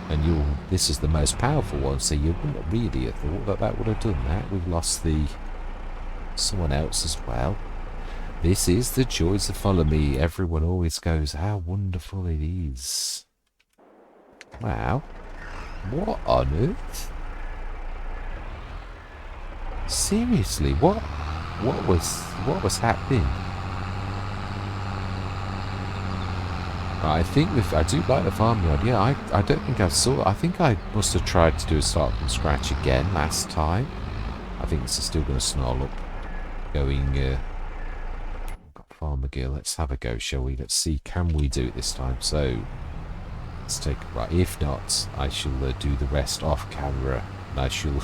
Speaker 1: And this is the most powerful one, so you wouldn't really have thought that would have done that. We've lost someone else as well. This is the joys of follow me. Everyone always goes, how wonderful it is. Wow. What on earth? Seriously, what was happening? I think I do like the farmyard. Yeah, I don't think I saw... I think I must have tried to do a start from scratch again last time. I think this is still going to snarl up. Going... Farmer gear. Let's have a go, shall we? Let's see, can we do it this time? So, let's take it right. If not, I shall do the rest off camera. And I shall...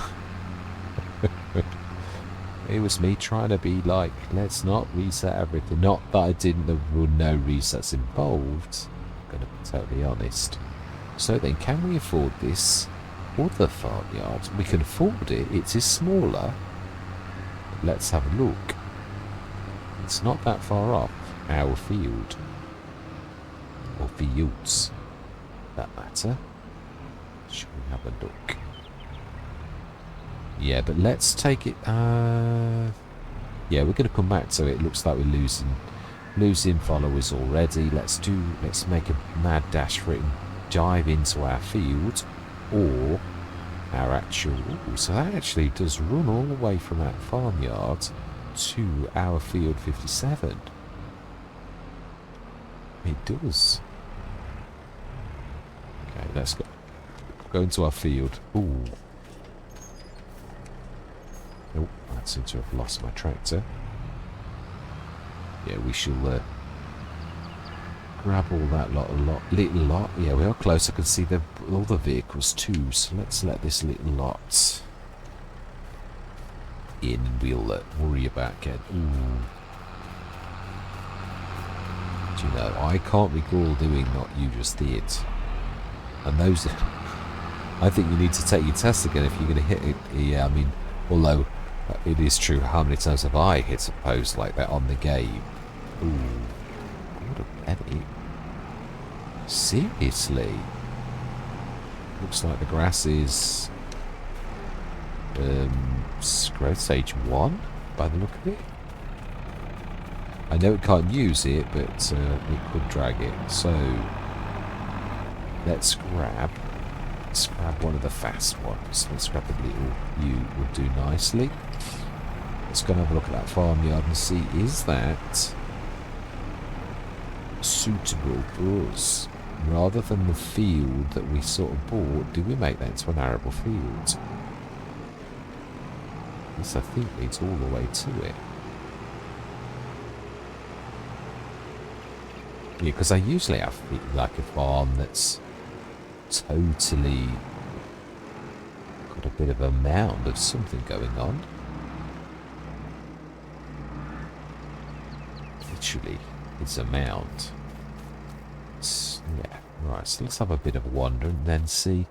Speaker 1: It was me trying to be like, let's not reset everything. Not that I didn't, there were no resets involved. I'm going to be totally honest. So then, can we afford this other farmyard? We can afford it. It is smaller. Let's have a look. It's not that far off our field. Or fields, that matter. Shall we have a look? Yeah, but let's take it. Yeah, we're going to come back to it. Looks like we're losing followers already. Let's make a mad dash for it and dive into our field, or our actual. Ooh, so that actually does run all the way from that farmyard to our field 57. It does. Okay, let's go into our field. Ooh. Oh, I seem to have lost my tractor. Yeah, we shall grab all that little lot. Yeah, we are close. I can see all the vehicles too. So let's let this little lot in, and we'll worry about getting. Ooh. Do you know, I can't recall doing what you just did. And those, I think you need to take your test again if you're going to hit it. Yeah, I mean, although it is true, how many times have I hit a post like that on the game? Ooh, what a penny. Seriously? Looks like the grass is growth stage 1 by the look of it. I know it can't use it, but it could drag it. So let's grab one of the fast ones. Let's grab the little you will do nicely. Let's go and have a look at that farmyard and see, is that suitable for us? Rather than the field that we sort of bought, do we make that into an arable field? This, I think, leads all the way to it. Yeah, because I usually have like a farm that's totally got a bit of a mound of something going on. Literally, it's a mound. Yeah, right, so let's have a bit of a wander and then see,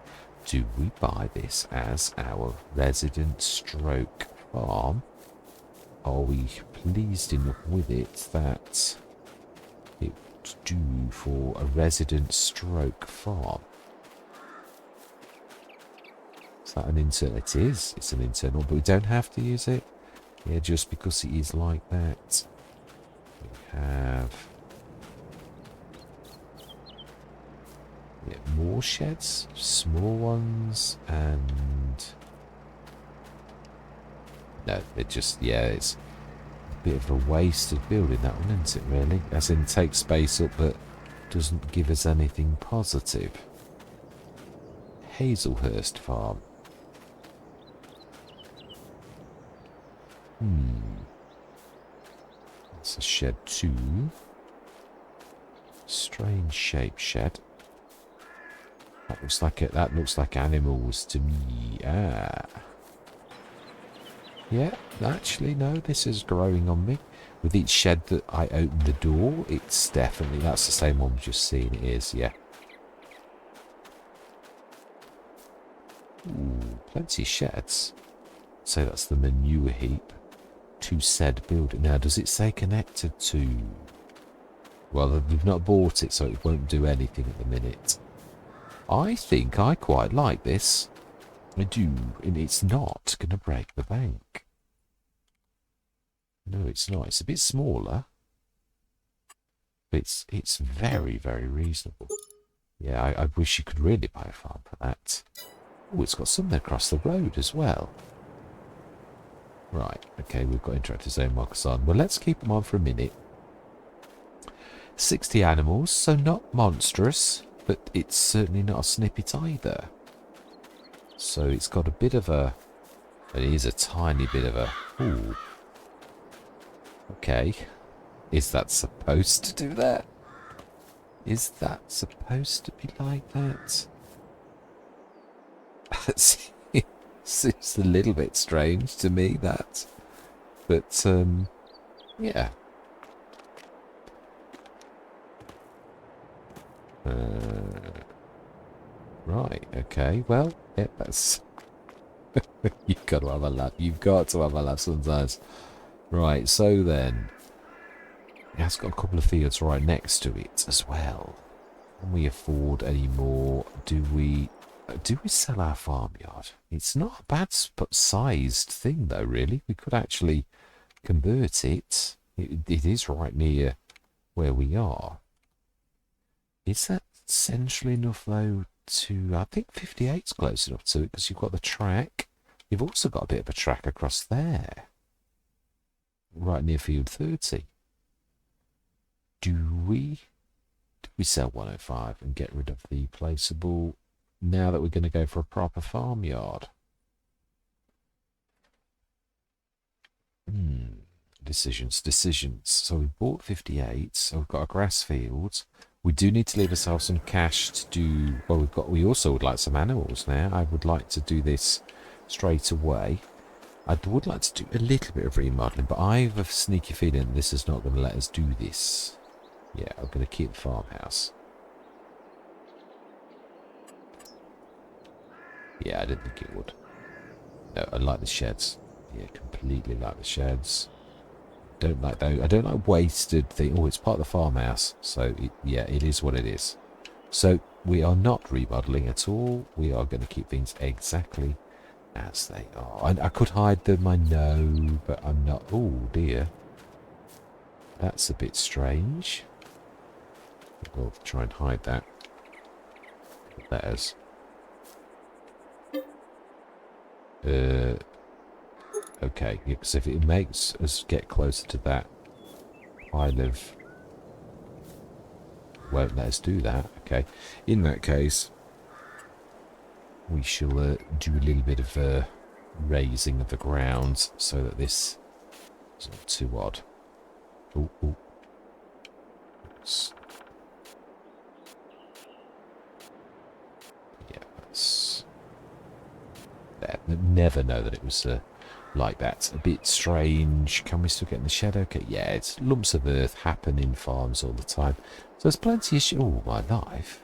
Speaker 1: do we buy this as our resident stroke farm? Are we pleased enough with it that it would do for a resident stroke farm? Is that an internal? It is. It's an internal, but we don't have to use it. Yeah, just because it is like that. We have more sheds, small ones, and no, it just, yeah, it's a bit of a waste of building that one, isn't it, really? As in, take space up, but doesn't give us anything positive. Hazelhurst Farm. That's a shed 2. Strange shaped shed. That looks like animals to me. Ah. Yeah, actually no, this is growing on me. With each shed that I open the door, it's definitely, that's the same one we've just seen. It is, yeah. Ooh, plenty of sheds. So that's the manure heap to said building. Now, does it say connected to? Well, we've not bought it, so it won't do anything at the minute. I think I quite like this. I do, and it's not going to break the bank. No, it's not. It's a bit smaller, but it's very, very reasonable. Yeah, I wish you could really buy a farm for that. Oh, it's got something across the road as well. Right, okay, we've got interactive zone markers on. Well, let's keep them on for a minute. 60 animals, so not monstrous, but it's certainly not a snippet either. So it's got a bit of a... It is a tiny bit of a... Ooh. Okay. Is that supposed to do that? Is that supposed to be like that? Seems a little bit strange to me, that. But, yeah. Right, okay, well, yeah, that's... You've got to have a laugh. You've got to have a laugh sometimes. Right, so then... It has got a couple of fields right next to it as well. Can we afford any more? Do we... Do we sell our farmyard? It's not a bad sized thing though, really. We could actually convert it. It is right near where we are. Is that central enough though to... I think 58's close enough to it because you've got the track. You've also got a bit of a track across there. Right near field 30. Do we sell 105 and get rid of the placeable now that we're going to go for a proper farmyard? Decisions. So we bought 58, so we've got a grass field. We do need to leave ourselves some cash to do... Well, we also would like some animals now. I would like to do this straight away. I would like to do a little bit of remodeling, but I have a sneaky feeling this is not going to let us do this. Yeah, I'm going to keep the farmhouse. Yeah, I didn't think it would. No, I like the sheds. Yeah, completely like the sheds. Don't like those. I don't like wasted things. Oh, it's part of the farmhouse. So, yeah, it is what it is. So, we are not remodeling at all. We are going to keep things exactly as they are. I could hide them, I know, but I'm not. Oh, dear. That's a bit strange. We'll try and hide that. Letters. Okay, because if it makes us get closer to that pile of... Won't let us do that. Okay. In that case, we shall do a little bit of raising of the ground so that this isn't too odd. Oh, oh. Yeah, that's... Never know that it was like that. A bit strange. Can we still get in the shed? Okay, yeah, it's lumps of earth happen in farms all the time. So there's plenty of shit. Oh, my life.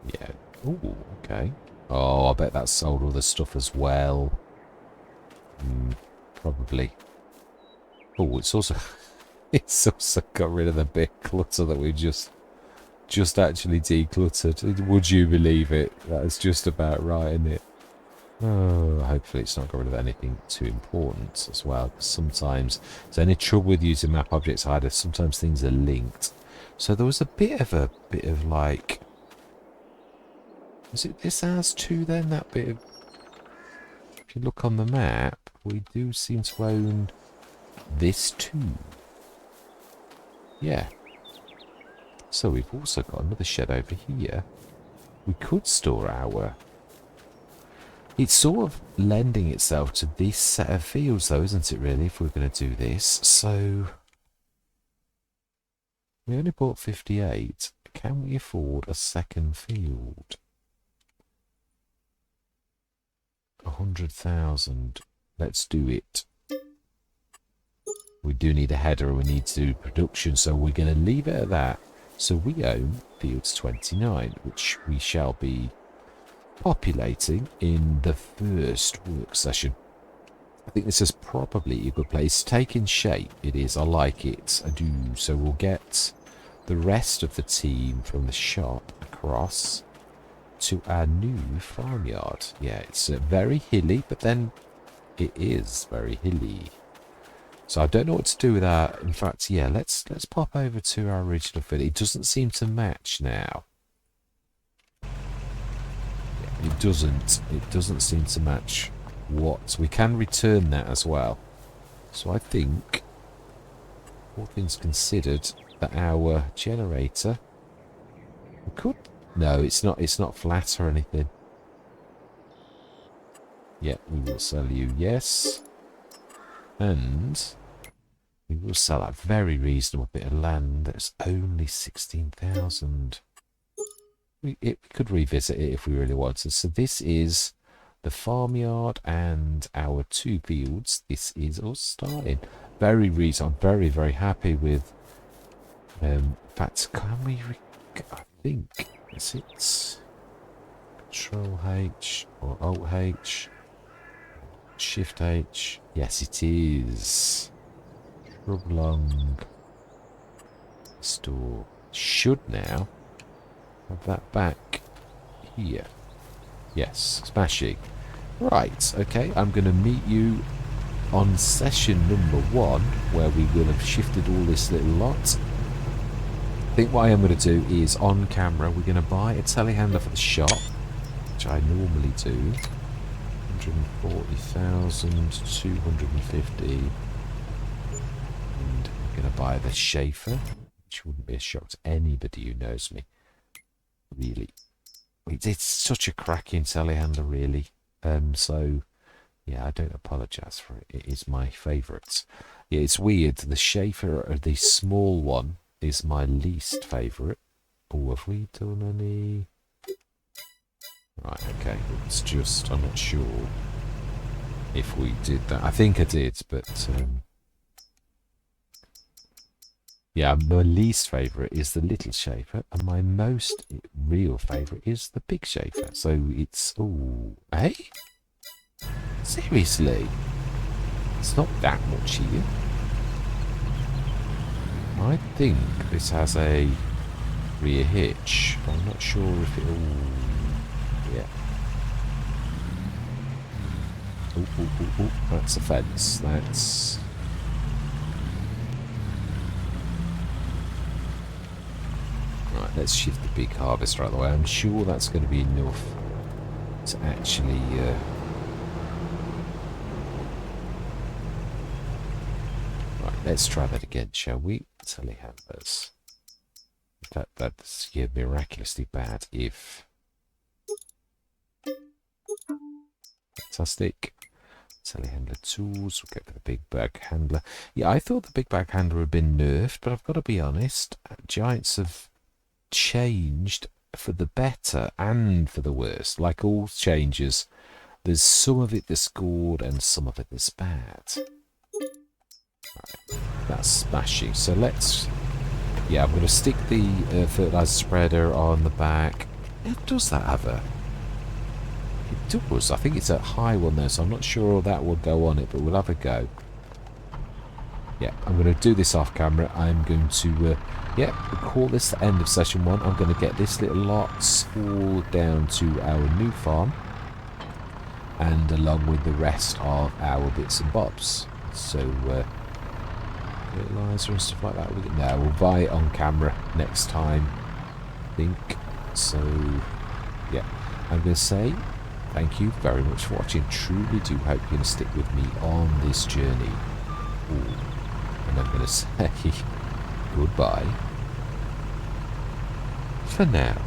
Speaker 1: Yeah. Oh, okay. Oh, I bet that sold all the stuff as well. Probably. Oh, it's also... It's also got rid of the big clutter that we just actually decluttered. Would you believe it? That's just about right, isn't it? Oh, hopefully it's not got rid of anything too important as well. Sometimes there's any trouble with using map objects either. Sometimes things are linked. So there was a bit of like... Was it this as too then? That bit of... If you look on the map, we do seem to own this too. Yeah. So we've also got another shed over here. We could store our... It's sort of lending itself to this set of fields though, isn't it really, if we're going to do this? So... We only bought 58. Can we afford a second field? 100,000. Let's do it. We do need a header and we need to do production, so we're going to leave it at that. So we own fields 29, which we shall be populating in the first work session. I think this is probably a good place. Taking shape, it is. I like it. I do. So we'll get the rest of the team from the shop across to our new farmyard. Yeah, it's very hilly, but then it is very hilly. So I don't know what to do with that. In fact, yeah, let's pop over to our original field. It doesn't seem to match now. Yeah, it doesn't seem to match what. We can return that as well. So I think, all things considered, that our generator... We could... No, it's not flat or anything. Yeah, we will sell you, yes. And we will sell a very reasonable bit of land. That's only 16,000. We could revisit it if we really wanted. So this is the farmyard and our two fields. This is us starting. Very reasonable. I'm very, very happy with... in fact, can we... I think... Is it... Control H or Alt H? Shift H. Yes, it is. Shrub long. store should now have that back here. Yes, smashing. Right, okay, I'm going to meet you on session number 1, where we will have shifted all this little lot. I think what I am going to do is, on camera, we're going to buy a telehandler for the shop, which I normally do. 140,250. And we're going to buy the Schaefer, which wouldn't be a shock to anybody who knows me. Really. It's such a cracking telehandler, really. So, yeah, I don't apologise for it. It is my favourite. Yeah, it's weird. The Schaefer, the small one, is my least favourite. Oh, have we done any? Right, okay. It's just, I'm not sure if we did that. I think I did, but yeah, my least favourite is the little Schaefer, and my most real favourite is the big Schaefer. So it's, ooh, eh? Seriously? It's not that much here. I think this has a rear hitch. I'm not sure if it, ooh, yeah. Ooh, ooh, ooh, ooh, that's a fence. That's... Right, let's shift the big harvester out of the way. I'm sure that's going to be enough to actually... Right, let's try that again, shall we? Telehandlers. That's yeah, miraculously bad if... Fantastic. Telehandler tools. We'll go for the big bag handler. Yeah, I thought the big bag handler had been nerfed, but I've got to be honest. Giants have changed for the better and for the worse. Like all changes, there's some of it that's good and some of it that's bad. Right, that's smashing. So let's... Yeah, I'm going to stick the fertilizer spreader on the back. Does that have a... It does. I think it's a high one there, so I'm not sure that will go on it, but we'll have a go. Yeah, I'm going to do this off camera. I'm going to, yeah, we'll call this the end of session 1. I'm going to get this little lot all down to our new farm, and along with the rest of our bits and bobs. So, fertilizer and stuff like that. No, we'll buy it on camera next time, I think. So, yeah, I'm going to say... Thank you very much for watching. Truly do hope you're going to stick with me on this journey. Ooh. And I'm going to say goodbye for now.